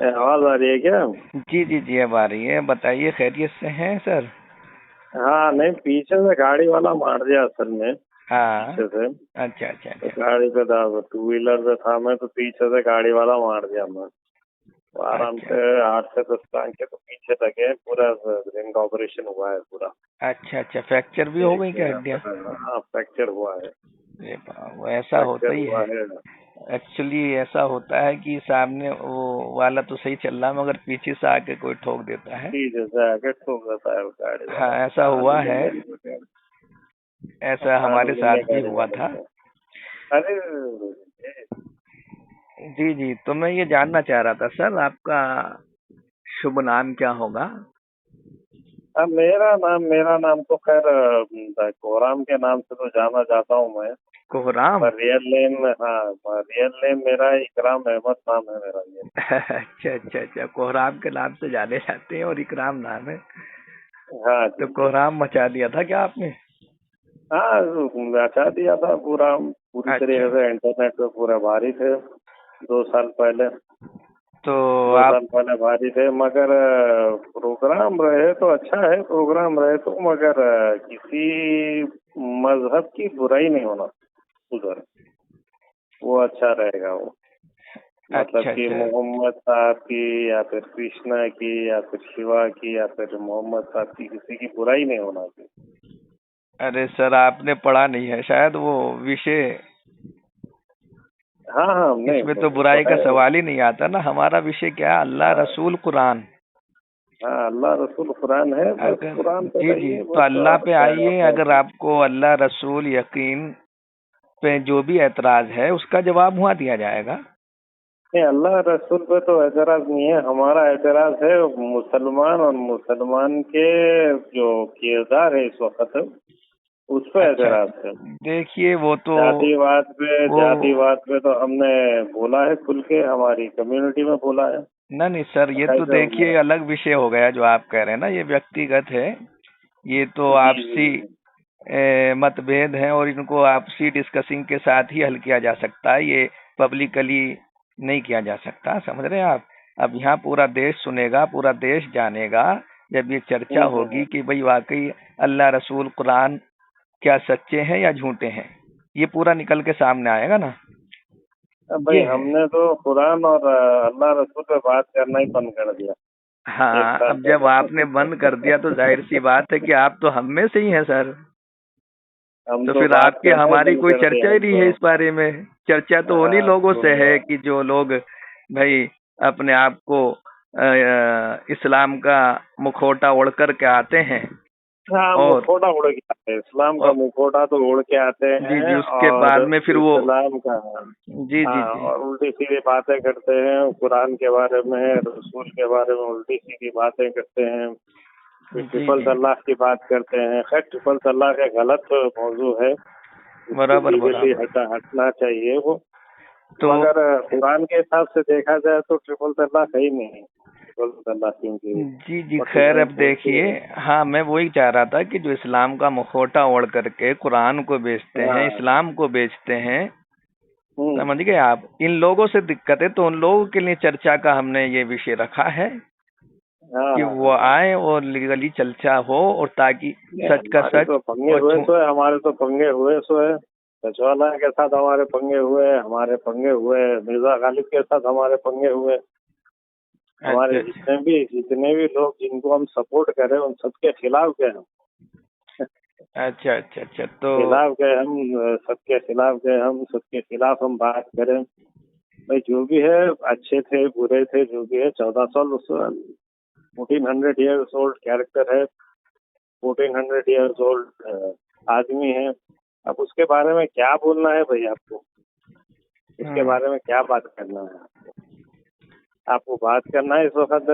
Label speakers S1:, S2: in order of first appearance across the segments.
S1: आवाज आ रही है क्या?
S2: जी जी जी, अब आ रही है। बताइए, खैरियत से हैं सर?
S1: हाँ, नहीं, पीछे से गाड़ी वाला मार दिया असल में।
S2: हाँ।
S1: पीछे से
S2: अच्छा अच्छा
S1: तो
S2: अच्छा।
S1: गाड़ी पे था, टू व्हीलर पे था मैं, तो पीछे से गाड़ी वाला मार दिया मैं। तो आराम
S2: अच्छा
S1: से 8 से 10 टांगे तो पीछे लगे, पूरा रिंग का ऑपरेशन हुआ है पूरा।
S2: अच्छा अच्छा, फ्रैक्चर भी हो
S1: एक
S2: गई क्या हड्डियाँ?
S1: हाँ, फ्रैक्चर हुआ है।
S2: अरे वो ऐसा होता
S1: फ्रैक्चर
S2: ही
S1: हुआ
S2: है।
S1: है।
S2: एक्चुअली ऐसा होता है कि सामने वो वाला तो सही चल रहा है, मगर पीछे से आके कोई ठोक देता है।
S1: पीछे से आके ठोक देता है वो गाड़ी
S2: हाँ,
S1: वाला।
S2: ऐसा
S1: आलू
S2: हुआ है।
S1: लेने गए थे।
S2: ऐसा
S1: आलू
S2: हमारे
S1: लेने
S2: साथ भी
S1: गाड़ी
S2: हुआ
S1: वाले
S2: था।
S1: थे। अरे,
S2: जी जी, तो मैं ये जानना चाह रहा था सर, आपका शुभ नाम क्या होगा?
S1: अब मेरा नाम तो खैर कोराम के नाम से तो जाना जाता हूँ मैं।
S2: कोहराम।
S1: पर रियल नेम, हाँ, रियल नेम मेरा इकराम अहमद नाम है मेरा ये।
S2: अच्छा अच्छा अच्छा, कोहराम के नाम से जाने जाते हैं और इकराम नाम है।
S1: हाँ
S2: तो
S1: जी।
S2: कोहराम मचा दिया था क्या आपने?
S1: हाँ, अच्छा दिया था पूरा। पूरी
S2: अच्छा।
S1: तरीके से इंटरनेट पे पूरा भारी थे 2 साल पहले।
S2: तो
S1: दो
S2: आप।
S1: साल पहले भारी थे, मगर प्रोग्राम रहे तो अच्छा है, प्रोग्राम रहे तो, मगर किसी मजहब की बुराई नहीं होना उधर, वो अच्छा रहेगा वो। मतलब
S2: अच्छा
S1: कि
S2: अच्छा।
S1: मोहम्मद साहब की या फिर कृष्णा की या फिर शिवा की या फिर मोहम्मद साहब की किसी की बुराई नहीं होना चाहिए।
S2: अरे सर, आपने पढ़ा नहीं है शायद वो विषय।
S1: हाँ हाँ, नहीं,
S2: इसमें तो
S1: मुझे तो
S2: बुराई का
S1: है।
S2: सवाल ही नहीं आता ना। हमारा विषय क्या है? अल्लाह
S1: हाँ
S2: रसूल कुरान।
S1: हाँ, अल्लाह रसूल कुरान है, बस
S2: अगर
S1: कुरान पे
S2: जी जी,
S1: रहिए
S2: तो
S1: बस,
S2: अल्लाह
S1: और
S2: पे
S1: क्या है
S2: आइए।
S1: और
S2: अगर आपको अल्लाह रसूल यकीन पे जो भी एतराज है उसका जवाब वहाँ दिया जाएगा।
S1: नहीं, अल्लाह रसूल पे तो एतराज नहीं है, हमारा एतराज है मुसलमान और मुसलमान के जो किरदार है इस वक्त, उस पे
S2: अच्छा
S1: एतराज
S2: अच्छा।
S1: है।
S2: देखिए वो तो वो
S1: जातिवाद पे तो हमने बोला है, खुल के हमारी कम्युनिटी में बोला है।
S2: ना नहीं सर, ये तो
S1: कैसे
S2: देखिए अलग विषय हो गया जो आप कह रहे हैं ना, ये व्यक्तिगत है। ये तो
S1: जी जी
S2: आपसी मतभेद हैं और इनको आपसी डिस्कसिंग के साथ ही हल किया जा सकता है। ये पब्लिकली नहीं किया जा सकता, समझ रहे हैं आप? अब यहाँ पूरा देश सुनेगा, पूरा देश जानेगा जब ये चर्चा होगी कि भाई वाकई अल्लाह रसूल कुरान क्या सच्चे हैं या झूठे हैं। ये पूरा निकल के सामने आएगा ना।
S1: अब भाई
S2: ये है।
S1: हमने तो कुरान और अल्लाह रसूल पे बात करना ही बंद कर दिया एक
S2: हाँ,
S1: साल
S2: अब जब आपने
S1: पहले।
S2: बंद कर दिया तो जाहिर सी बात है कि आप तो हम में से ही हैं सर।
S1: हम
S2: तो
S1: तो
S2: फिर
S1: बात
S2: आपकी
S1: करना ही
S2: हमारी
S1: बंद
S2: कोई
S1: कर
S2: चर्चा
S1: दिया
S2: ही
S1: हम
S2: नहीं
S1: तो।
S2: है इस बारे में। चर्चा तो उन्हीं
S1: हाँ
S2: लोगों से है
S1: तो
S2: कि जो लोग भाई अपने आप को इस्लाम का मुखौटा ओढ़ कर के आते हैं।
S1: हाँ,
S2: और
S1: मुखौटा ओढ़ के आते हैं, इस्लाम का
S2: और
S1: मुखौटा तो ओढ़ के आते
S2: जी जी,
S1: हैं,
S2: उसके
S1: और
S2: बाद में फिर वो।
S1: इस्लाम का,
S2: जी जी
S1: हाँ,
S2: जी
S1: और उल्टी सीधी बातें करते हैं कुरान के बारे में, रसूल के बारे में उल्टी सीधी बातें करते हैं। फिर
S2: जी
S1: ट्रिपल
S2: जी,
S1: तलाक की बात करते हैं। खैर, ट्रिपल तलाक एक गलत मौजू है, उसको
S2: बराबर
S1: लीगली
S2: बराबर।
S1: हटना चाहिए वो।
S2: तो
S1: मगर कुरान के हिसाब से देखा जाए तो ट्रिपल तलाक है ही नहीं, ट्रिपल तलाक क्योंकि
S2: जी जी, खैर अब
S1: 49.2
S2: देखिए।
S1: है।
S2: हाँ, मैं वही चाह रहा था कि जो इस्लाम का मुखौटा ओढ़ करके कुरान को बेचते हैं,
S1: हाँ।
S2: इस्लाम को बेचते हैं,
S1: हम्म।
S2: समझ गए आप? इन लोगों से दिक्कत है तो उन लोगों के लिए चर्चा का हमने ये विषय रखा है
S1: हाँ
S2: कि
S1: हाँ
S2: वो
S1: हाँ हाँ।
S2: आए और लीगली चर्चा हो, और ताकि
S1: नहीं,
S2: सच का
S1: हमारे
S2: सच
S1: तो पंगे
S2: और
S1: हुए
S2: झूठ।
S1: सो है, हमारे तो पंगे हुए सो है। सचिवालय के साथ हमारे पंगे हुए, हमारे पंगे हुए, मिर्जा गालिब के साथ हमारे पंगे हुए। हमारे
S2: अच्छा अच्छा
S1: जितने भी लोग जिनको हम सपोर्ट करें उन सबके खिलाफ गए हम।
S2: अच्छा अच्छा अच्छा। तो
S1: खिलाफ गए हम, सबके खिलाफ गए हम, सबके खिलाफ हम बात करें। भाई जो भी है, अच्छे थे बुरे थे, जो भी है, 1400 1400 ईयर्स ओल्ड कैरेक्टर है, 1400 ईयर्स ओल्ड आदमी है। अब उसके बारे में क्या बोलना है भाई आपको? उसके
S2: हम्म।
S1: बारे में क्या बात करना है आपको? आपको बात करना है इस वक्त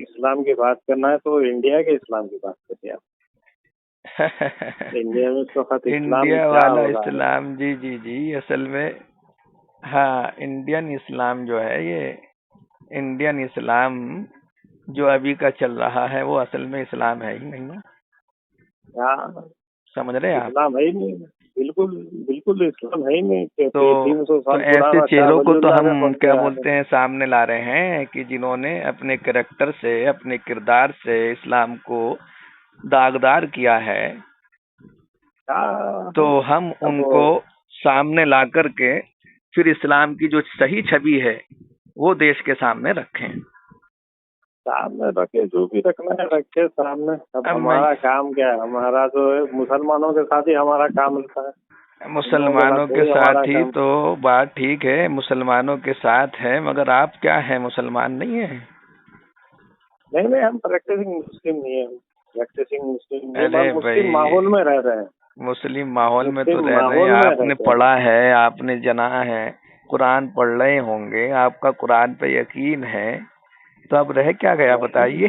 S1: इस्लाम की बात करना है तो इंडिया के इस्लाम की बात करिए आप। इंडिया में इस वक्त इस्लाम
S2: इंडिया
S1: क्या
S2: वाला
S1: हो रहा है?
S2: इस्लाम, जी जी जी, असल में हाँ, इंडियन इस्लाम जो है ये, इंडियन इस्लाम जो अभी का चल रहा है वो असल में इस्लाम है ही नहीं ना।
S1: हाँ,
S2: समझ रहे हैं आप?
S1: इस्लाम है ही नहीं। बिल्कुल बिल्कुल इस्लाम है ही नहीं कि
S2: तो
S1: 300
S2: तो
S1: साल
S2: ऐसे
S1: पुराना क्या
S2: चेहरों को तो
S1: वलीउल्लाह ने
S2: हम
S1: पढ़
S2: क्या
S1: के आए हैं।
S2: बोलते हैं सामने ला रहे हैं कि जिन्होंने अपने कैरेक्टर से, अपने किरदार से इस्लाम को दागदार किया है,
S1: क्या
S2: तो हम
S1: अब
S2: उनको सामने ला करके फिर इस्लाम की जो सही छवि है वो देश के सामने रखें।
S1: सामने रखे, जो भी रखना है रखे सामने। अब
S2: अब मैं
S1: हमारा काम क्या है? हमारा जो है मुसलमानों के साथ ही हमारा काम रहता है, हम लोगों के साथ
S2: मुसलमानों के
S1: थोड़ी हमारा
S2: साथ ही
S1: काम।
S2: तो बात ठीक है, मुसलमानों के साथ है, मगर आप क्या है, मुसलमान नहीं है?
S1: नहीं नहीं, हम प्रैक्टिसिंग मुस्लिम नहीं है, प्रैक्टिसिंग मुस्लिम नहीं,
S2: अरे
S1: हम मुस्लिम
S2: भाई,
S1: माहौल में रह रहे हैं।
S2: मुस्लिम माहौल में तो
S1: मुस्लिम
S2: रह रहे हैं,
S1: माहौल में
S2: आपने
S1: रहते हैं।
S2: पढ़ा है, आपने जना है, कुरान पढ़ रहे होंगे, आपका कुरान पे यकीन है, तो अब रह क्या गया बताइए?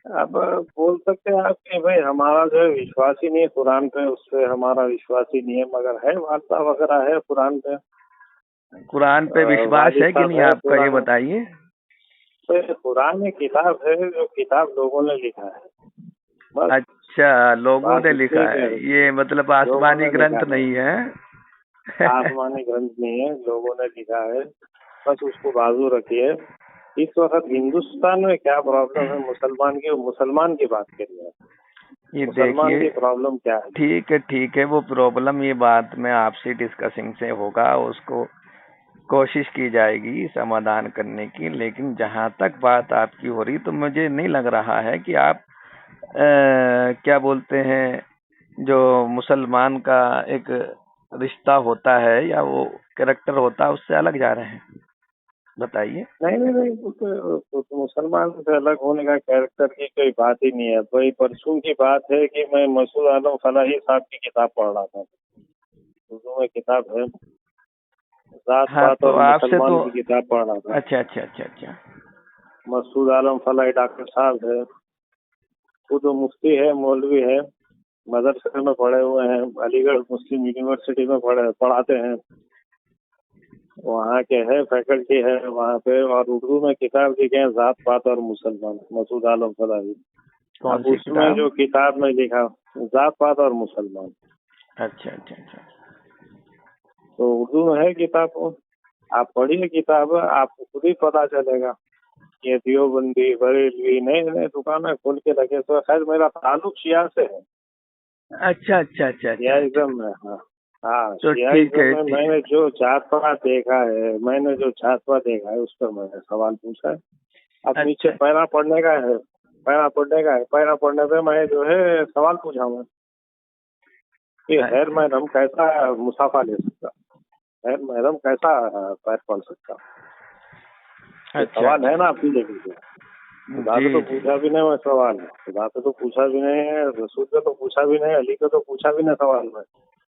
S1: अब बोल सकते हैं आप कि भाई हमारा जो है विश्वास ही नहीं है कुरान पे, उससे हमारा विश्वास ही नहीं है, मगर है वार्ता वगैरह है कुरान पे।
S2: कुरान पे विश्वास
S1: वालिद
S2: है कि
S1: साहब
S2: नहीं
S1: है
S2: आपका, ये
S1: पुराने।
S2: बताइए।
S1: तो ये कुरान एक किताब है, जो किताब लोगों ने लिखा है, बस।
S2: अच्छा, लोगों
S1: बात
S2: ने
S1: इतनी
S2: लिखा
S1: है,
S2: है, ये मतलब
S1: लोगों
S2: आसमानी
S1: ने
S2: ग्रंथ
S1: लिखा है,
S2: नहीं है?
S1: आसमानी ग्रंथ नहीं है, लोगों ने लिखा है, बस उसको बाजू रखिए। इस वक्त हिंदुस्तान में क्या प्रॉब्लम है मुसलमान की, वो मुसलमान की बात करिए।
S2: ये
S1: मुसलमान
S2: देखिए,
S1: की प्रॉब्लम क्या है?
S2: ठीक है, वो प्रॉब्लम, ये बात में आपसे डिस्कसिंग से होगा, उसको कोशिश की जाएगी समाधान करने की। लेकिन जहां तक बात आपकी हो रही, तो मुझे नहीं लग रहा है कि आप क्या बोलते हैं, जो मुसलमान का एक रिश्ता होता है या वो कैरेक्टर होता है, उससे अलग जा रहे हैं। बताइए।
S1: नहीं नहीं नहीं, तो मुसलमान से अलग होने का कैरेक्टर की कोई बात ही नहीं है। वही परसों की बात है कि मैं मसूद आलम फलाही साहब की किताब पढ़ रहा था, उर्दू में किताब है, जात
S2: हाँ,
S1: पात
S2: तो
S1: और
S2: आपसे
S1: मुसलमान
S2: तो
S1: की किताब पढ़ रहा था।
S2: अच्छा अच्छा अच्छा अच्छा।
S1: मसूद आलम फलाही डॉक्टर साहब है, वो तो मुफ्ती है, मौलवी है, मदरसे में पढ़े हुए हैं, अलीगढ़ मुस्लिम यूनिवर्सिटी में पढ़ाते हैं, वहाँ के है, फैकल्टी है वहाँ पे, और उर्दू में किताब लिखे हैं जात पात और मुसलमान, मसूद आलम फलाही।
S2: कौन
S1: अब
S2: सी
S1: उसमें
S2: किताब?
S1: जो किताब में लिखा जात पात और मुसलमान,
S2: अच्छा अच्छा अच्छा।
S1: तो उर्दू में है किताब वो। आप पढ़िए किताब, आपको खुद ही पता चलेगा। ये देवबंदी बरेलवी नए नए दुकानें खोल के रखे, तो खैर मेरा ताल्लुक शिया से है,
S2: अच्छा अच्छा अच्छा अच्छा अच्छा।
S1: शियाइज्म में। हाँ हाँ,
S2: तो ठीक
S1: शियाइज्म
S2: है,
S1: में मैंने जो जात पात देखा है, मैंने जो जात पात देखा है, उस पर मैंने सवाल पूछा है। अब नीचे
S2: अच्छा
S1: पैरा पढ़ने का है, पैरा पढ़ने का है, पैरा पढ़ने पे मैं जो है सवाल पूछा हूँ कि गैर
S2: अच्छा
S1: महरम कैसा मुसाफा ले सकता, गैर महरम कैसा पैर पढ़ सकता। ये
S2: अच्छा
S1: सवाल है
S2: अच्छा।
S1: ना आपकी जगह पे। खुदा से
S2: जी
S1: तो
S2: जी।
S1: पूछा भी नहीं मैं सवाल, खुदा से तो पूछा भी नहीं है, रसूल से तो पूछा भी नहीं, अली को तो पूछा भी नहीं सवाल में।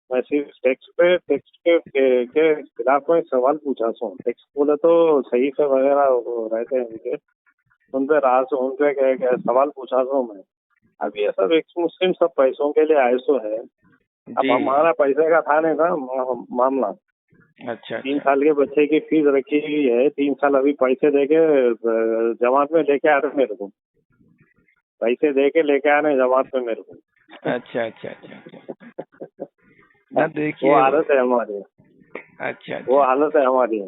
S1: मैं सिर्फ टेक्स्ट के खिलाफ में सवाल पूछा हूँ। टेक्स्ट बोले तो सही से वगैरह वो रहते हैं उनके, उन पे राज उन पे सवाल पूछा हूँ मैं। अब ये सब एक मुस्लिम सब पैसों के लिए आए सो है। अब
S2: जी।
S1: हमारा पैसे का था नहीं था मामला।
S2: अच्छा
S1: 3
S2: अच्छा
S1: साल के बच्चे की फीस रखी हुई है, 3 साल अभी पैसे देके जमात में लेके आ रहे मेरे को, पैसे दे के लेके आ रहे हैं जमात में मेरे को।
S2: अच्छा अच्छा अच्छा अच्छा। ना
S1: वो
S2: देखिए।
S1: हालत है हमारी,
S2: अच्छा
S1: वो
S2: अच्छा।
S1: हालत है हमारी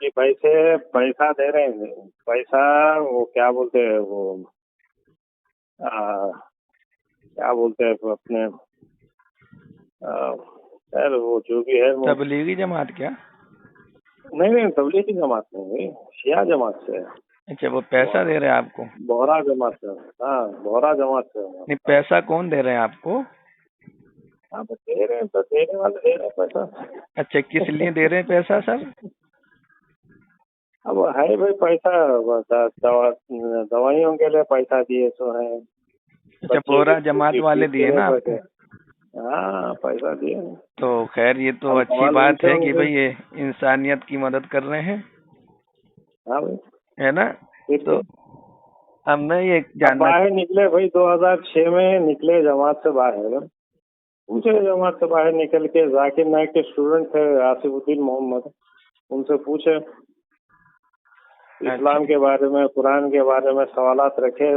S1: कि पैसा दे रहे हैं, पैसा वो क्या बोलते हैं वो क्या बोलते हैं वो अपने यार वो जो भी है वो।
S2: तबलीगी जमात क्या?
S1: नहीं नहीं, तबलीगी जमात नहीं है, शिया जमात से है।
S2: अच्छा, वो पैसा
S1: वो
S2: दे रहे हैं आपको?
S1: बोहरा जमात से है। हाँ, बोहरा जमात से है।
S2: नहीं, पैसा कौन दे रहे हैं आपको?
S1: हाँ, तो दे रहे हैं, तो देने वाले दे रहे हैं पैसा।
S2: अच्छा, किस लिए दे रहे हैं पैसा सर?
S1: अब है भाई पैसा, दवाइयों के लिए पैसा दिए सो है,
S2: अच्छा,
S1: बच्चे
S2: बोरा
S1: की स्कूल
S2: जमात
S1: की
S2: वाले
S1: फीस के
S2: दिए
S1: लिए
S2: ना
S1: पैसे।
S2: आपको?
S1: हाँ, पैसा दिए।
S2: तो खैर, ये तो
S1: हम
S2: अच्छी
S1: सवाल
S2: बात
S1: उनसे
S2: है कि
S1: उनसे।
S2: भाई ये इंसानियत की मदद कर रहे हैं,
S1: हाँ भाई,
S2: है ना?
S1: फिर
S2: तो
S1: क्या?
S2: अब मैं ये
S1: अब
S2: जानना।
S1: बाहर निकले भाई, 2006 में निकले जमात से बाहर। पूछे जमात से बाहर निकल के, जाकिर नाइक के स्टूडेंट थे आसिफुद्दीन मोहम्मद, उनसे पूछे
S2: अच्छा
S1: इस्लाम के बारे में, कुरान के बारे में सवालात रखे,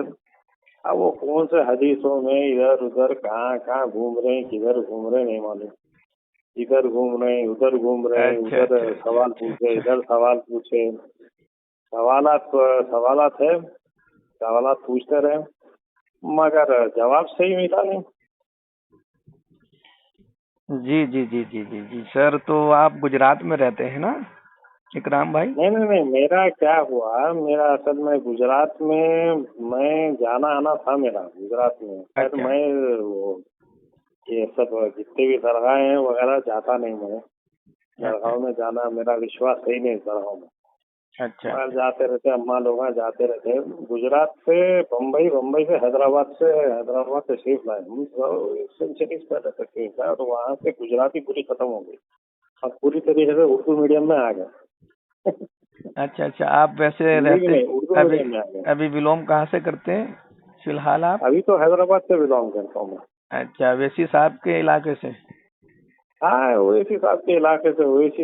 S1: अब वो कौन से हदीसों में इधर उधर कहाँ कहाँ घूम रहे हैं, किधर घूम रहे हैं नहीं मालूम। इधर घूम रहे हैं, उधर घूम रहे हैं,
S2: अच्छा
S1: उधर
S2: अच्छा अच्छा
S1: सवाल
S2: अच्छा
S1: पूछे,
S2: अच्छा।
S1: इधर सवाल पूछे। सवालात सवालात है, सवालात पूछते रहे, मगर जवाब सही मिला नहीं।
S2: जी जी जी जी जी जी सर, तो आप गुजरात में रहते हैं ना इकराम भाई?
S1: नहीं नहीं नहीं, मेरा क्या हुआ, मेरा असल में गुजरात में मैं जाना आना था मेरा गुजरात में। खैर
S2: अच्छा
S1: मैं वो ये सब जितने भी दरगाह हैं वगैरह जाता नहीं मैं।
S2: अच्छा
S1: दरगाहों में जाना मेरा विश्वास सही नहीं दरगाहों में।
S2: अच्छा
S1: बाहर
S2: अच्छा।
S1: जाते रहते, अम्मा लोग हैं जाते रहते। गुजरात से बम्बई, बम्बई से हैदराबाद तशरीफ लाए हम तो 1 सेंचुरी पहले तशरीफ लाए, और वहाँ से गुजराती पूरी खत्म हो गई। अब पूरी तरीके से उर्दू मीडियम में आ गए।
S2: अच्छा अच्छा, आप वैसे
S1: हिंदी भी
S2: रहते
S1: नहीं, उर्दू
S2: अभी
S1: मीडियम में आ गए।
S2: अभी बिलोंग कहाँ से करते हैं फिलहाल आप?
S1: अभी तो हैदराबाद से बिलोंग करता हूँ मैं।
S2: अच्छा, वैसी साहब के इलाके से?
S1: हाँ, ओवैसी साहब के इलाके से। ओवैसी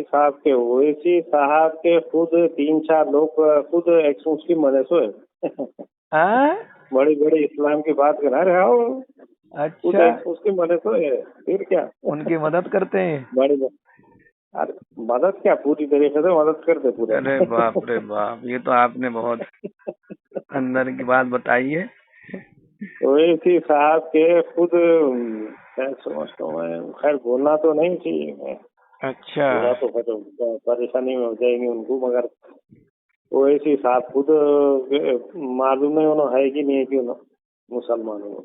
S1: साहब के खुद 3-4 लोग खुद एक्स मुस्लिम बने सो है।
S2: हाँ।
S1: बड़ी बड़ी इस्लाम की बात करा रहे हो, खुद
S2: अच्छा,
S1: एक्स मुस्लिम बने सो है, फिर क्या।
S2: उनकी मदद करते हैं?
S1: बड़ी अरे मदद क्या, पूरी तरीके से मदद करते पूरे।
S2: अरे बाप रे बाप, ये तो आपने बहुत अंदर की बात बताई है।
S1: ओवैसी साहब के खुद क्या समझता हूँ मैं, खैर बोलना तो नहीं चाहिए मैं,
S2: अच्छा।
S1: बोला तो फिर परेशानी में हो जाएगी उनको, मगर ओवैसी साहब खुद मालूम नहीं उन्होंने है कि नहीं है कि उन्होंने मुसलमानों में।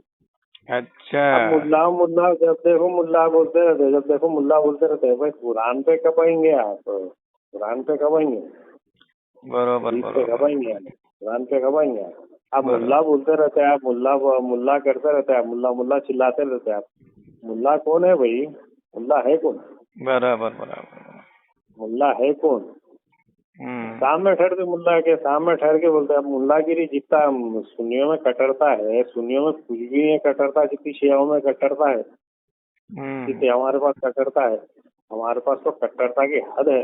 S2: अच्छा।
S1: अब मुल्ला मुल्ला जब देखो मुल्ला बोलते रहते, जब देखो मुल्ला बोलते रहते हैं। भाई कुरान पे कब आएंगे आप, कुरान पे कब आएंगे,
S2: बरोबर
S1: हदीस पे कब
S2: बरोबर
S1: आएंगे आप, कुरान पे कब आएंगे आप
S2: बरोबर।
S1: मुल्ला बोलते रहते हैं, आप मुल्ला मुल्ला करते रहते हैं, आप मुल्ला मुल्ला चिल्लाते रहते हैं। आप मुल्ला कौन है भाई, मुल्ला है कौन,
S2: बराबर बराबर।
S1: मुल्ला है कौन।
S2: हम्म।
S1: सामने ठहर के मुल्ला के सामने ठहर के बोलते हैं। अब मुल्लागिरी जितना सुन्नियों में कट्टरता है, सुन्नियों में कुछ भी नहीं है कट्टरता, जितनी शियाओं में कट्टरता है,
S2: हम्म।
S1: जितनी हमारे पास कट्टरता है। हमारे पास तो कट्टरता की हद है,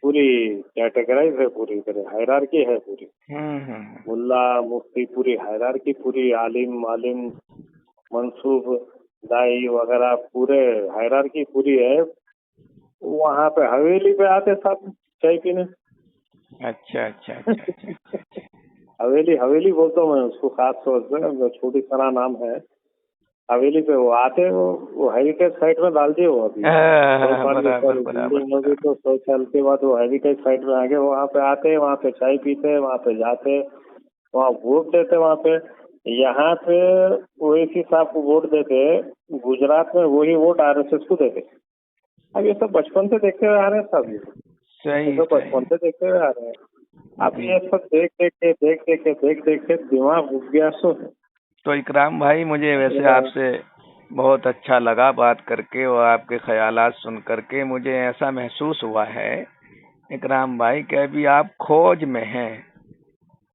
S1: पूरी कैटेगराइज है, पूरी तरह हायरार्की है पूरी।
S2: हम्म।
S1: मुल्ला मुफ्ती पूरी हायरार्की, पूरी आलिम मालिम मंसूब दाई वगैरह पूरे हायरार्की पूरी है। वहां पे हवेली पे आते सब चाय पीने।
S2: अच्छा अच्छा अच्छा अच्छा।
S1: हवेली हवेली बोलता हूँ मैं उसको, खास तौर से छोटी सना नाम है। हवेली पे वो आते, वो हेरिटेज साइट में डाल दिए वो अभी 100 साल की
S2: बराबर
S1: सारी
S2: बराबर
S1: बिल्डिंग होगी,
S2: बराबर।
S1: तो 100 साल के बाद वो हेरिटेज साइट में आगे वहाँ पे आते, वहाँ पे चाय पीते, वहाँ पे जाते, वहाँ वोट देते वहाँ पे। यहाँ पे ओवैसी साहब को वोट देते, गुजरात में वही वोट आरएसएस को देते। अब ये सब बचपन से देखते हुए आ रहे हैं सब, ये
S2: सही
S1: सब
S2: सही।
S1: बचपन से देखते हुए आ रहे हैं। अब
S2: जी।
S1: ये सब देख देख के दिमाग उग गया सो।
S2: तो इकराम भाई, मुझे वैसे आपसे बहुत अच्छा लगा बात करके, और आपके ख्यालात सुन करके मुझे ऐसा महसूस हुआ है इकराम भाई कि अभी आप खोज में हैं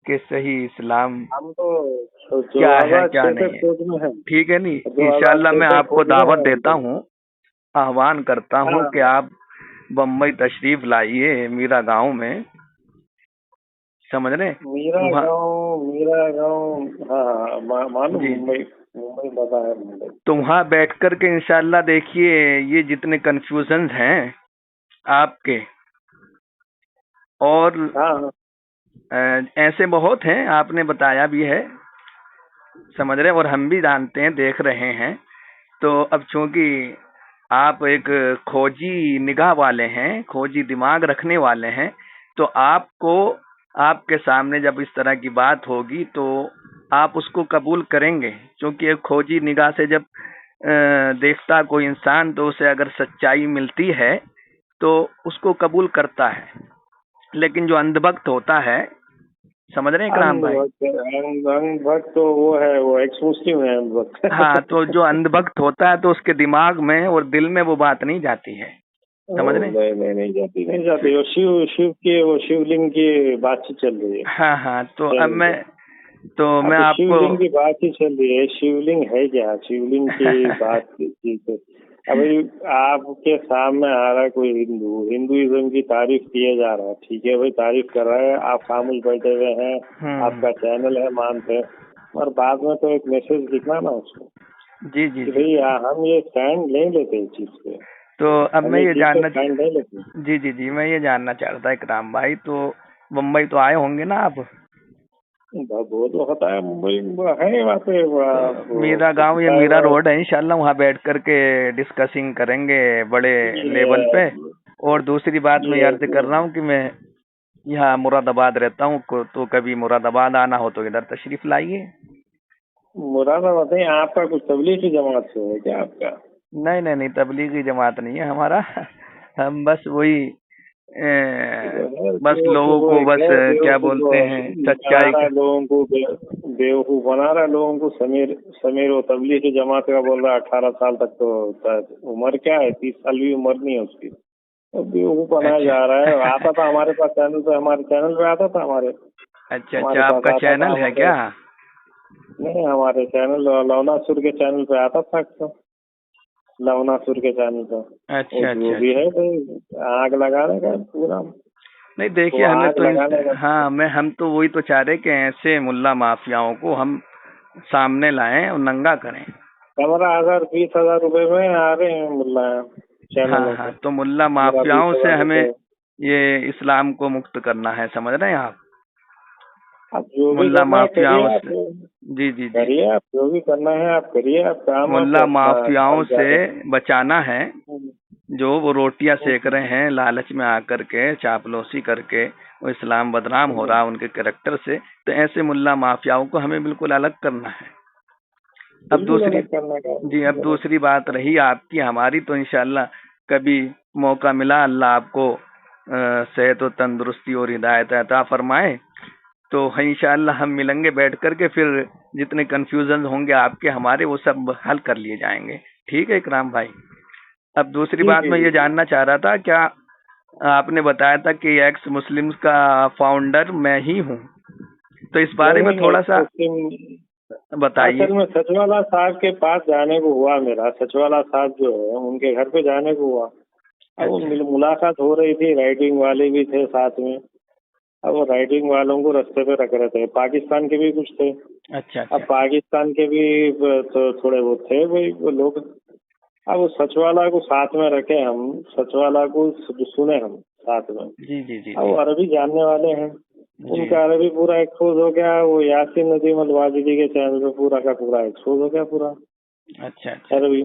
S2: कि सही इस्लाम
S1: हम तो
S2: क्या है
S1: 2006
S2: क्या
S1: से
S2: नहीं है।
S1: खोज में है,
S2: ठीक है नहीं, इंशाल्लाह
S1: 2006
S2: मैं
S1: से
S2: आपको
S1: खोज में
S2: दावत
S1: है हम
S2: देता
S1: तो।
S2: हूँ, आह्वान करता हूँ कि
S1: हाँ,
S2: आप बम्बई तशरीफ लाइए मीरा गांव में, समझ रहे हैं? वहाँ
S1: मीरा गांव, हाँ मालूम,
S2: जी जी।
S1: मुंबई, मुंबई पता है मुंबई।
S2: तो वहाँ बैठ कर के इंशाल्लाह देखिए, ये जितने कंफ्यूजन हैं आपके, और
S1: हाँ हाँ
S2: ऐसे बहुत हैं, आपने बताया भी है, समझ रहे हैं, और हम भी जानते हैं, देख रहे हैं। तो अब चूंकि आप एक खोजी निगाह वाले हैं, खोजी दिमाग रखने वाले हैं, तो आपको, आपके सामने जब इस तरह की बात होगी तो आप उसको कबूल करेंगे, क्योंकि एक खोजी निगाह से जब देखता कोई इंसान, तो उसे अगर सच्चाई मिलती है तो उसको कबूल करता है। लेकिन जो अंधभक्त होता है, समझ रहे हैं इकराम भाई?
S1: अंधभक्त तो वो है, वो एक्स मुस्लिम है
S2: हाँ,
S1: अंधभक्त।
S2: तो जो अंधभक्त होता है तो उसके दिमाग में और दिल में वो बात नहीं जाती है, समझ रहे हैं?
S1: नहीं नहीं नहीं जाती, नहीं जाती। वो शिव शिव की, वो शिवलिंग की बातचीत चल रही है।
S2: हाँ हाँ, तो अब
S1: चल,
S2: मैं
S1: अब
S2: आपको
S1: शिवलिंग की बात ही चल रही है। शिवलिंग है क्या, शिवलिंग की बात की तो अभी आपके सामने आ रहा है कोई हिंदू, हिंदुइज्म की तारीफ किए जा रहा है, ठीक है भाई, तारीफ कर रहा है, आप खामोश बैठे हुए हैं, आपका
S2: हम्म।
S1: चैनल है, मानते हैं। और बाद में तो एक मैसेज लिखना ना उसको
S2: जी जी
S1: कि
S2: जी।
S1: भाई हम ये स्टैंड नहीं लेते इस चीज पे,
S2: तो अब
S1: हम
S2: मैं
S1: ये
S2: ये
S1: चीज पे
S2: जानना
S1: स्टैंड नहीं लेते।
S2: जी जी जी, मैं ये जानना चाह रहा था इकराम भाई, तो मुंबई तो आए होंगे ना आप?
S1: वो तो होता है, मुंबई में है वहाँ पे
S2: तो मीरा गांव, ये
S1: होता है
S2: मीरा रोड है, इंशाल्लाह वहाँ बैठ करके डिस्कसिंग करेंगे बड़े लेवल पे। और दूसरी बात मैं ये अर्ज कर रहा हूँ कि मैं यहाँ मुरादाबाद रहता हूँ, तो कभी मुरादाबाद आना हो तो इधर तशरीफ लाइए।
S1: मुरादाबाद नहीं, आपका कुछ तबलीगी जमात से है क्या आपका?
S2: नहीं नहीं नहीं, तबलीगी जमात नहीं है हमारा। हम बस वही
S1: वो है
S2: बस
S1: जो
S2: लोगों
S1: वो
S2: को
S1: एक
S2: बस
S1: है
S2: क्या
S1: बेवकूफ
S2: बोलते हैं,
S1: बना
S2: सच्चाई
S1: रहा
S2: का।
S1: है लोगों को, बेवकूफ बना रहा है लोगों को। समीर समीर वो तबलीगी जमात का बोल रहा है 18 साल तक तो शायद उम्र क्या है, 30 साल भी उम्र नहीं है उसकी, तो बेवकूफ बनाया
S2: अच्छा।
S1: जा रहा है। आता था हमारे पास चैनल पे, हमारे चैनल पे आता था, हमारे
S2: अच्छा
S1: हमारे
S2: अच्छा,
S1: पास
S2: आपका
S1: आता था
S2: चैनल है
S1: हमारे।
S2: क्या?
S1: नहीं, हमारे चैनल लवनासुर के चैनल पे आता था अक्सर, लवनासुर के चैनल पे। वो
S2: अच्छा
S1: जो
S2: अच्छा
S1: भी
S2: अच्छा।
S1: है भाई, आग लगाने का पूरा,
S2: नहीं
S1: वो
S2: देखिए, हमें
S1: आग
S2: तो
S1: लगाने का।
S2: हाँ, हम तो वही तो चाह रहे कि ऐसे मुल्ला माफियाओं को हम सामने लाएं और नंगा करें।
S1: 15,000 20,000 रुपए में आ रहे हैं मुल्ला
S2: हाँ
S1: चैनलों पे,
S2: हाँ, तो मुल्ला
S1: 15-20
S2: माफियाओं से
S1: हजार
S2: हमें
S1: रुपए।
S2: ये इस्लाम को मुक्त करना है, समझ रहे हैं आप?
S1: आप जो भी
S2: मुल्ला
S1: करना है करिए,
S2: माफियाओं
S1: आप
S2: से। जी जी जी।
S1: करिए, आप जो भी करना है आप करिए, आप काम, आप
S2: मुल्ला
S1: अपना
S2: माफियाओं
S1: काम
S2: से
S1: जारी।
S2: बचाना है, जो वो रोटियां सेक रहे हैं लालच में आकर के, चापलूसी करके, वो इस्लाम बदनाम हो रहा है उनके कैरेक्टर से। तो ऐसे मुल्ला माफियाओं को हमें बिल्कुल अलग करना है। अब
S1: बिल्कुल
S2: दूसरी
S1: अलग करने का
S2: जी, अब दूसरी बात रही आपकी हमारी, तो इंशाल्लाह कभी मौका मिला, अल्लाह आपको सेहत और तंदुरुस्ती और हिदायत अता फरमाए, तो इंशाल्लाह हम मिलेंगे बैठ करके, फिर जितने कंफ्यूजन होंगे आपके हमारे वो सब हल कर लिए जाएंगे। ठीक है इकराम भाई? अब दूसरी
S1: जी
S2: बात
S1: जी
S2: मैं
S1: जी
S2: ये
S1: जी।
S2: जानना चाह रहा था, क्या आपने बताया था कि एक्स मुस्लिम्स का फाउंडर मैं ही हूँ, तो इस बारे में
S1: नहीं
S2: थोड़ा सा
S1: मुस्लिम,
S2: बताइए।
S1: असल में सचवाला साहब के पास जाने को हुआ मेरा, सचवाला साहब जो है उनके घर पे जाने को हुआ। अब वो
S2: अच्छा
S1: मुलाकात हो रही थी, राइटिंग वाले भी थे साथ में। अब वो राइटिंग वालों को रास्ते पे रख रहे थे, पाकिस्तान के भी कुछ थे।
S2: अच्छा
S1: अब
S2: अच्छा
S1: पाकिस्तान के भी तो थोड़े वो थे भाई वो लोग। अब वो सचवाला को साथ में रखे हम, सचवाला को सुने हम साथ में।
S2: जी जी जी
S1: अब
S2: जी
S1: वो अरबी जानने वाले हैं,
S2: जी।
S1: उनका अरबी पूरा एक्सपोज हो गया। वो यासीन नदीम अलवाजिदी के चैनल पे पूरा का पूरा एक्सपोज हो गया पूरा
S2: अच्छा अच्छा
S1: अरबी।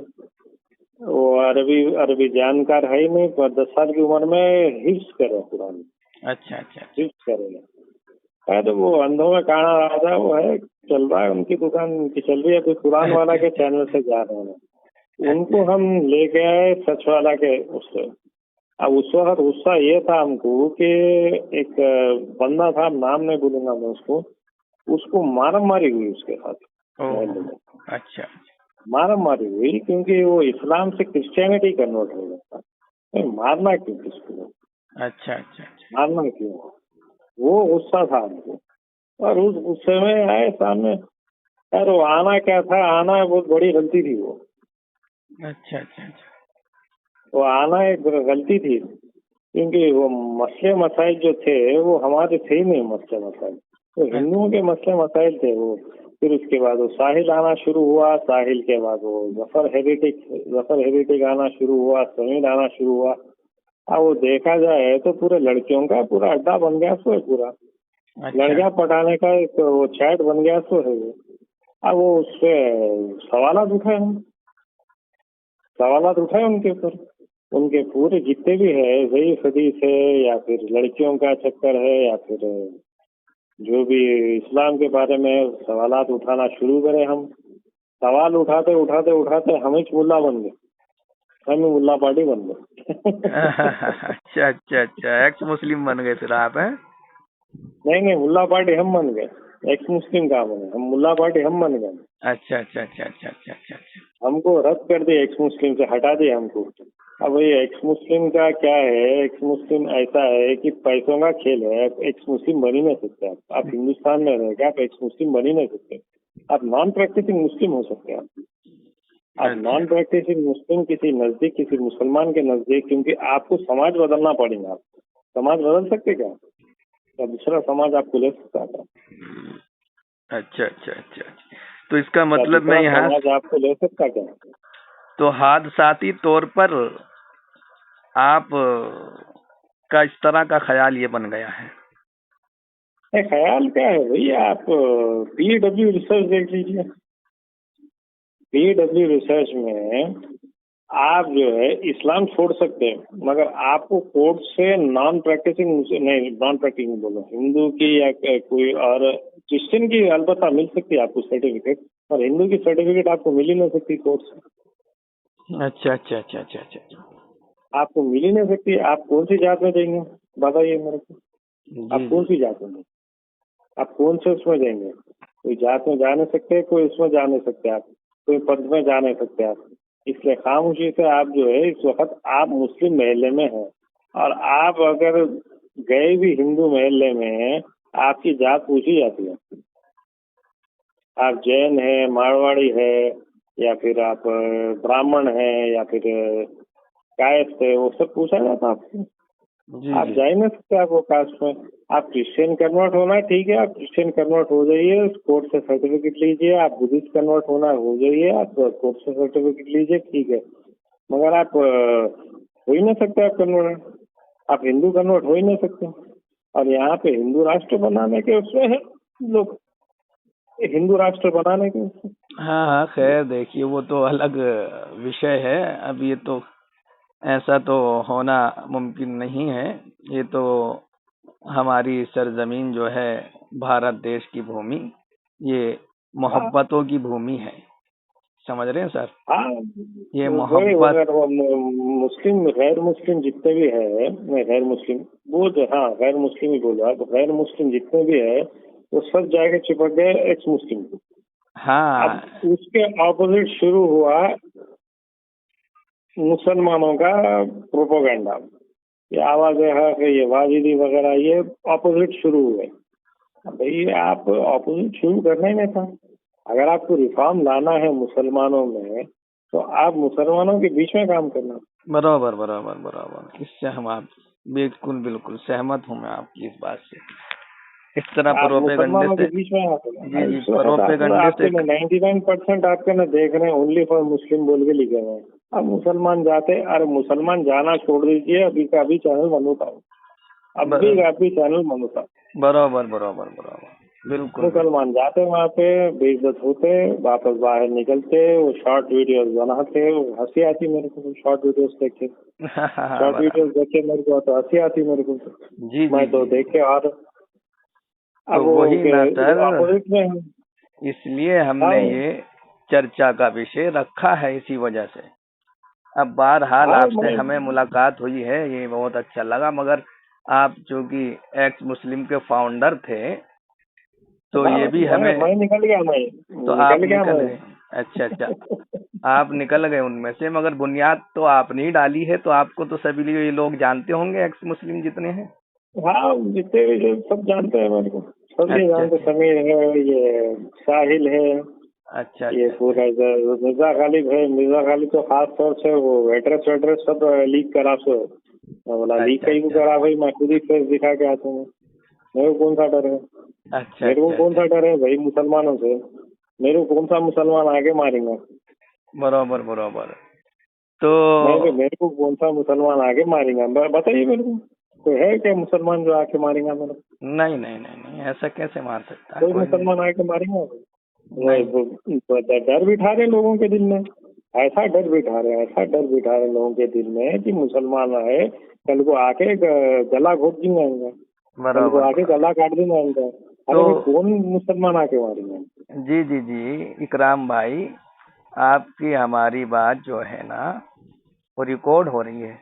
S1: वो अरबी अरबी जानकार है ही नहीं, पर 10 साल की उम्र में हिफ्स करे कुरान,
S2: अच्छा अच्छा अच्छा।
S1: हिफ्स करेगा। तो वो अंधों में काना राजा वो है, चल रहा है उनकी दुकान, उनकी चल रही है। तो कुरान वाला के चैनल से जा रहे हैं, उनको
S2: अच्छा
S1: हम लेके आए सच वाला के उससे। अब उस वक्त गुस्सा ये था हमको कि एक बंदा था, नाम नहीं बोलूंगा मैं उसको, उसको मारम मारी हुई उसके साथ
S2: ओहो।
S1: मोहल्ले में,
S2: अच्छा
S1: मारम मारी हुई क्योंकि वो इस्लाम से क्रिश्चियनिटी कन्वर्ट हो गया था। नहीं, मारना क्यों किसको,
S2: अच्छा अच्छा अच्छा।
S1: मारना क्यों, वो गुस्सा था हमको। और उस गुस्से में आए सामने, यार वो आना क्या था, आना बहुत बड़ी गलती थी वो।
S2: अच्छा अच्छा अच्छा।
S1: वो आना एक गलती थी, क्योंकि वो मसले मसाइल जो थे वो हमारे थे ही नहीं मसले मसाइल, तो हिंदुओं के मसले मसाइल थे वो। फिर उसके बाद वो साहिल आना शुरू हुआ, साहिल के बाद वो जफर हेरिटिक आना शुरू हुआ, समीर आना शुरू हुआ। अब वो देखा जाए तो पूरे लड़कियों का पूरा अड्डा बन गया सो है पूरा,
S2: अच्छा
S1: लड़कियां पटाने का एक वो चैट बन गया सो है वो। अब वो उससे सवालात उठाए हम, सवालात उठाए उनके ऊपर। उनके पूरे जितने भी है वही हदीस है, या फिर लड़कियों का चक्कर है, या फिर जो भी इस्लाम के बारे में सवालात उठाना शुरू करें हम। सवाल उठाते उठाते उठाते हम ही मुल्ला बन गए, हम ही मुल्ला पार्टी बन गए।
S2: अच्छा अच्छा अच्छा, एक्स मुस्लिम बन गए फिर आप हैं?
S1: नहीं नहीं, मुल्ला पार्टी हम बन गए, एक्स मुस्लिम कहाँ बने हम, मुल्ला पार्टी हम बन गए।
S2: अच्छा अच्छा अच्छा अच्छा अच्छा अच्छा अच्छा।
S1: हमको रद्द कर दिया, एक्स मुस्लिम से हटा दिया हमको। अब ये एक्स मुस्लिम का क्या है, एक्स मुस्लिम ऐसा है कि पैसों का खेल है। एक्स मुस्लिम बन ही नहीं सकते आप हिंदुस्तान में रह के आप एक्स मुस्लिम बन ही नहीं सकते। आप नॉन प्रैक्टिसिंग मुस्लिम हो सकते हैं आप
S2: अच्छा
S1: नॉन प्रैक्टिसिंग मुस्लिम किसी नजदीक, किसी मुसलमान के नजदीक, क्योंकि आपको समाज बदलना पड़ेगा। आप समाज बदल सकते क्या? या दूसरा समाज आपको ले सकता है?
S2: अच्छा अच्छा अच्छा अच्छा। तो इसका
S1: क्या
S2: मतलब मैं
S1: दूसरा
S2: यहाँ
S1: समाज आपको ले सकता क्या?
S2: तो हादसाती तौर पर आप का इस तरह का ख्याल ये बन गया है।
S1: ख्याल क्या है भैया, आप पीडब्ल्यू रिसर्च देख लीजिए। पीडब्ल्यू रिसर्च में आप जो है इस्लाम छोड़ सकते हैं, मगर आपको कोर्ट से नॉन प्रैक्टिसिंग, नहीं नॉन प्रैक्टिसिंग बोलो, हिंदू की या कोई और क्रिश्चियन की अलबत्ता मिल सकती है आपको सर्टिफिकेट, और हिंदू की सर्टिफिकेट आपको मिल ही नहीं सकती कोर्ट से।
S2: अच्छा अच्छा अच्छा अच्छा अच्छा।
S1: आपको मिल ही नहीं सकती। आप कौन सी जात में जाएंगे बताइए मेरे को?
S2: जी
S1: आप कौन
S2: जी।
S1: सी जात में, आप कौन से उसमें जाएंगे? कोई जात में जा नहीं सकते, कोई उसमें जा नहीं सकते, आप कोई पद में जा नहीं सकते आप। इसलिए खामोशी से आप जो है इस वक्त आप मुस्लिम महल्ले में हैं, और आप अगर गए भी हिंदू महल्ले में, आपकी जात पूछी जाती है। आप जैन है, मारवाड़ी है, या फिर आप ब्राह्मण है, या फिर कायस्थ है, वो सब पूछा जाता है आपसे।
S2: जी
S1: आप
S2: जी।
S1: जा ही नहीं सकते आप वो कास्ट में। आप क्रिश्चियन कन्वर्ट होना है, ठीक है, आप क्रिश्चियन कन्वर्ट हो जाइए, कोर्ट से सर्टिफिकेट लीजिए। आप बुद्धिस्ट कन्वर्ट होना है, हो जाइए, आप कोर्ट से सर्टिफिकेट लीजिए, ठीक है, मगर आप हो ही नहीं सकते आप कन्वर्ट। आप हिंदू कन्वर्ट हो ही नहीं सकते। और यहाँ पे हिंदू राष्ट्र बनाने के उसमें है लोग, हिंदू राष्ट्र बनाने के उसमें।
S2: हाँ हाँ, खैर देखिए वो तो अलग विषय है। अब ये तो ऐसा तो होना मुमकिन नहीं है। ये तो हमारी सरजमीन जो है, भारत देश की भूमि, ये
S1: हाँ
S2: मोहब्बतों की भूमि है। समझ रहे हैं सर?
S1: हाँ,
S2: ये
S1: वही
S2: मोहब्बत।
S1: अगर वो मुस्लिम गैर मुस्लिम जितने भी है, मैं गैर मुस्लिम वो जो, हाँ गैर मुस्लिम ही बोलो आप, गैर मुस्लिम जितने भी है वो सब जाके चिपक गए एक्स मुस्लिम को। अब
S2: हाँ
S1: उसके ऑपोजिट शुरू हुआ मुसलमानों का प्रोपोगंडा, ये आवाज है कि ये वाजिदी वगैरह, ये ऑपोजिट शुरू हुए। अब भाई आप ऑपोजिट शुरू करना ही नहीं था। अगर आपको रिफॉर्म लाना है मुसलमानों में, तो आप मुसलमानों के बीच में काम करना।
S2: बराबर बराबर बराबर, इससे हम आप बिल्कुल बिल्कुल सहमत हूँ मैं आपकी इस बात से। इस तरह
S1: आप
S2: प्रोपेगंडे
S1: मुसलमानों के
S2: से।
S1: बीच में आते
S2: जी
S1: हैं,
S2: जी,
S1: इस वक्त आप
S2: प्रोपेगंडे
S1: आपके
S2: से।
S1: 99% आपके ना देख रहे हैं ओनली फॉर मुस्लिम बोल के लिखे हुए हैं। अब मुसलमान जाते, अरे मुसलमान जाना छोड़ दीजिए, अभी का अभी चैनल बंद होता हूँ, अभी का अभी चैनल बंद होता।
S2: बराबर बराबर बराबर, बिल्कुल बिल्कुल।
S1: मुसलमान जाते वहाँ पे, बेइज्जत होते, वापस बाहर निकलते, वो शॉर्ट वीडियोस बनाते, वो हंसी आती मेरे को शॉर्ट वीडियोस देख के। शॉर्ट
S2: बराबर।
S1: वीडियोस देख के मेरे को तो हंसी आती मेरे को।
S2: जी जी
S1: मैं तो
S2: जी
S1: देख
S2: जी।
S1: के, और अब
S2: तो
S1: वो
S2: वही ना सर,
S1: अपोजिट में है।
S2: इसलिए
S1: हाँ
S2: हमने ये चर्चा का विषय रखा है इसी वजह से। अब बहरहाल
S1: हाँ,
S2: आपसे हमें मुलाकात हुई है, ये बहुत अच्छा लगा। मगर आप जो कि एक्स मुस्लिम के फाउंडर थे, तो
S1: हाँ,
S2: ये भी हमें।
S1: मैं निकल गया, मैं
S2: तो आप
S1: निकल गया
S2: निकल
S1: मैं।
S2: गए? अच्छा अच्छा, आप निकल गए उनमें से, मगर बुनियाद तो आपने ही डाली है, तो आपको तो सभी ये लोग जानते होंगे, एक्स मुस्लिम जितने हैं।
S1: हाँ, जितने भी जो सब जानते हैं मेरे को, सब ये
S2: अच्छा
S1: जानते।
S2: अच्छा
S1: समीर है, ये साहिल है,
S2: अच्छा
S1: ये
S2: अच्छा अच्छा।
S1: पूरा इधर मिर्जा गालिब है। मिर्जा गालिब तो खास तौर से वो एड्रेस वेड्रेस सब लीक करा, सो मैं बोला लीक
S2: अच्छा
S1: कहीं को
S2: अच्छा
S1: करा भाई, मैं खुद ही फेस दिखा के आता हूँ। मेरे को कौन सा डर है?
S2: अच्छा
S1: मेरे को
S2: अच्छा
S1: कौन
S2: अच्छा।
S1: सा डर है भाई मुसलमानों से? मेरे को कौन सा मुसलमान आगे मारेंगे?
S2: बराबर बराबर। तो
S1: मेरे को कौन सा मुसलमान आगे मारेंगे? बताइए मेरे को, कोई है क्या मुसलमान जो आके मारेगा मेरे को?
S2: नहीं नहीं नहीं नहीं, ऐसा कैसे मार सकता है
S1: कोई
S2: कोई नहीं।
S1: मुसलमान आके मारेगा?
S2: नहीं।
S1: डर बिठा रहे लोगों के दिल में, ऐसा डर बिठा रहे, ऐसा डर बिठा रहे लोगों के दिल में कि मुसलमान आए कल को आके गला घोट देंगे इनका, कल को
S2: बराबर
S1: आके
S2: बराबर।
S1: गला काट देंगे इनका।
S2: तो
S1: अरे भाई कौन मुसलमान आके मारेंगे?
S2: जी जी जी, इकराम भाई, आपकी हमारी बात जो है ना, वो रिकॉर्ड हो रही है।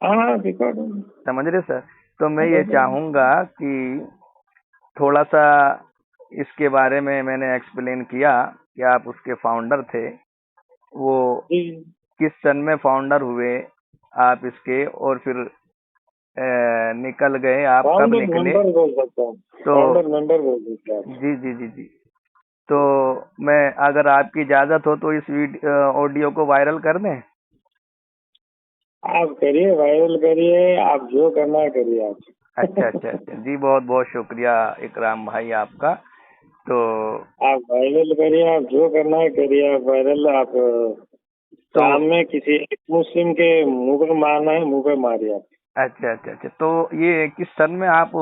S1: हाँ हाँ, रिकॉर्ड
S2: समझ रहे सर? तो मैं ये चाहूंगा कि थोड़ा सा इसके बारे में मैंने एक्सप्लेन किया कि आप उसके फाउंडर थे, वो
S1: जी।
S2: किस सन में फाउंडर हुए आप इसके, और फिर निकल गए, आप कब
S1: फाउंडर
S2: निकले?
S1: मेंबर बोल सकता हूँ,
S2: तो
S1: फाउंडर मेंबर बोल सकते हैं
S2: जी जी जी जी। तो मैं, अगर आपकी इजाजत हो तो इस ऑडियो को वायरल कर दें?
S1: आप करिए, वायरल करिए, आप जो करना है करिए आप।
S2: अच्छा अच्छा अच्छा जी, बहुत बहुत शुक्रिया इकराम भाई आपका। तो
S1: आप वायरल करिए, आप जो करना है करिए, आप वायरल, आप
S2: तो
S1: शाम में किसी एक मुस्लिम के मुंह पे मारना है, मुंह पे मारिए आप।
S2: अच्छा अच्छा अच्छा, तो ये किस सन में आप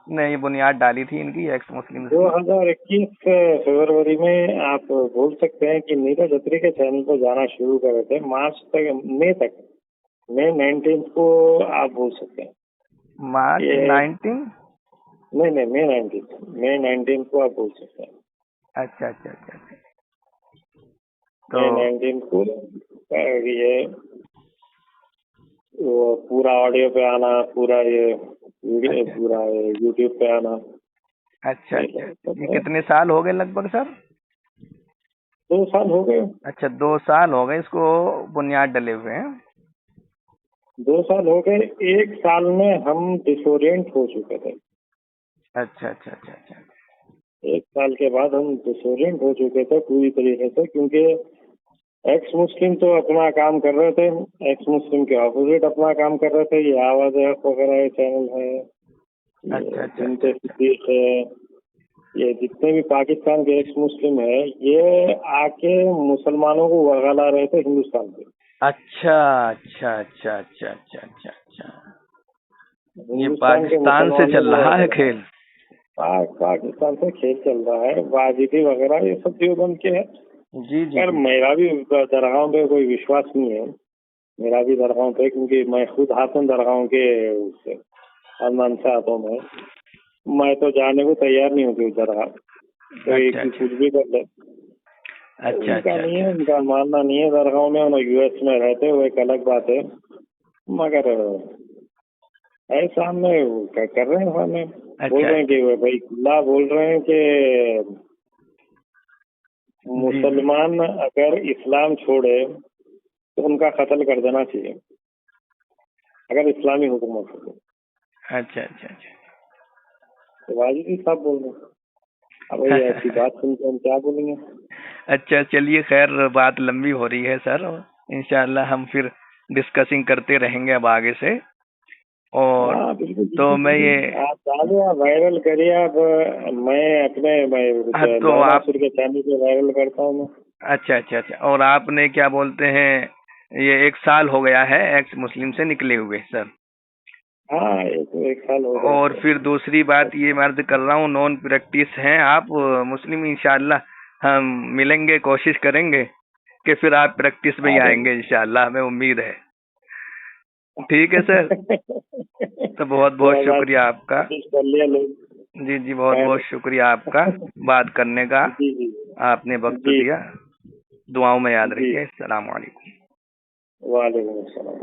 S2: ने ये बुनियाद डाली थी इनकी, एक्स मुस्लिम्स की?
S1: 2021 फरवरी में आप बोल सकते हैं कि नीरज अत्री के चैनल पर जाना शुरू करे थे, मार्च तक, मई 19 को आप बोल सकते हैं।
S2: मार्च
S1: ये
S2: 19?
S1: नहीं नहीं, मई 19 को आप बोल सकते हैं।
S2: अच्छा अच्छा अच्छा अच्छा।
S1: मई
S2: तो
S1: 19 को ये वो पूरा ऑडियो पे आना, पूरा ये वीडियो,
S2: अच्छा
S1: पूरा ये यूट्यूब पे आना।
S2: अच्छा
S1: ये
S2: अच्छा
S1: सब
S2: अच्छा। ये
S1: तो
S2: कितने साल हो गए लगभग सर?
S1: 2 साल हो गए।
S2: अच्छा, 2 साल हो गए इसको बुनियाद डले हुए हैं।
S1: 2 साल हो गए। 1 साल में हम डिसोरिएंट हो चुके थे।
S2: अच्छा अच्छा अच्छा अच्छा।
S1: 1 साल के बाद हम डिसोरिएंट हो चुके थे पूरी तरीके से, क्योंकि एक्स मुस्लिम तो अपना काम कर रहे थे, एक्स मुस्लिम के ऑपोजिट अपना काम कर रहे थे। ये आवाज वगैरह ये चैनल है,
S2: अच्छा
S1: ये
S2: अच्छा
S1: जिनते
S2: अच्छा अच्छा
S1: सिद्दीक है, ये जितने भी पाकिस्तान के एक्स मुस्लिम है, ये आके मुसलमानों को वर्गला रहे थे हिंदुस्तान पे।
S2: अच्छा अच्छा अच्छा अच्छा अच्छा अच्छा अच्छा। ये
S1: हिंदुस्तान के
S2: पाकिस्तान से
S1: मुसलमानों
S2: चल
S1: को
S2: रहा है
S1: वर्गला,
S2: खेल?
S1: पाकिस्तान से खेल चल रहा है। वाजिदी वगैरह ये सब देवबंद के है।
S2: जी जी
S1: यार
S2: जी।
S1: मेरा भी दरगाहों पे कोई विश्वास नहीं है, मेरा भी दरगाहों पे, क्योंकि मैं खुद हाथों दरगाहों के खानदान से आता हूँ। मैं तो जाने को तैयार नहीं हूँ कि दरगाह कोई
S2: अच्छा अच्छा
S1: कुछ भी कर ले।
S2: अच्छा
S1: उनका
S2: अच्छा
S1: नहीं
S2: अच्छा।
S1: है, उनका मानना नहीं है दरगाहों में। उन्हें यूएस में रहते वो एक अलग बात है, मगर है सामने वो क्या कर रहे हैं, सामने बोल
S2: अच्छा
S1: रहे हैं
S2: अच्छा।
S1: कि वो भाई खुला बोल रहे हैं कि
S2: जी जी।
S1: मुसलमान अगर इस्लाम छोड़े तो उनका कत्ल कर देना चाहिए, अगर इस्लामी हुकूमत हो तो।
S2: अच्छा अच्छा अच्छा।
S1: तो वाजिद साहब बोल रहे हैं। अब भाई ऐसी बात सुन के हम क्या बोलेंगे।
S2: अच्छा, चलिए खैर, बात लंबी हो रही है सर। इंशाल्लाह हम फिर डिस्कसिंग करते रहेंगे अब आगे से। और
S1: हाँ बिल्कुल
S2: तो
S1: बिल्कुल
S2: मैं ये
S1: बिल्कुल, आप डालिए, आप वायरल करिए। आप मैं अपने
S2: तो
S1: नौ
S2: आप,
S1: सुर के चैनल पे वायरल करता हूँ मैं।
S2: अच्छा अच्छा अच्छा, और आपने क्या बोलते हैं, ये 1 साल हो गया है एक्स मुस्लिम से निकले हुए सर?
S1: हाँ, ये तो 1 साल हो गया
S2: और
S1: है।
S2: फिर दूसरी बात ये मैं अर्ज कर रहा हूँ, नॉन प्रैक्टिस हैं आप मुस्लिम, इंशाल्लाह हम मिलेंगे, कोशिश करेंगे कि फिर आप प्रैक्टिस में ही
S1: अरे
S2: आएंगे इंशाल्लाह, हमें उम्मीद है। ठीक है सर, तो बहुत बहुत
S1: थोड़ा सा
S2: शुक्रिया आपका।
S1: कोशिश कर लिया लोग।
S2: जी जी, बहुत
S1: खैर।
S2: बहुत शुक्रिया आपका बात करने का,
S1: जी जी
S2: आपने वक्त
S1: जी
S2: दिया। दुआओं में याद
S1: जी।
S2: रखिए। अस्सलाम वालेकुम।
S1: वालेकुम अस्सलाम।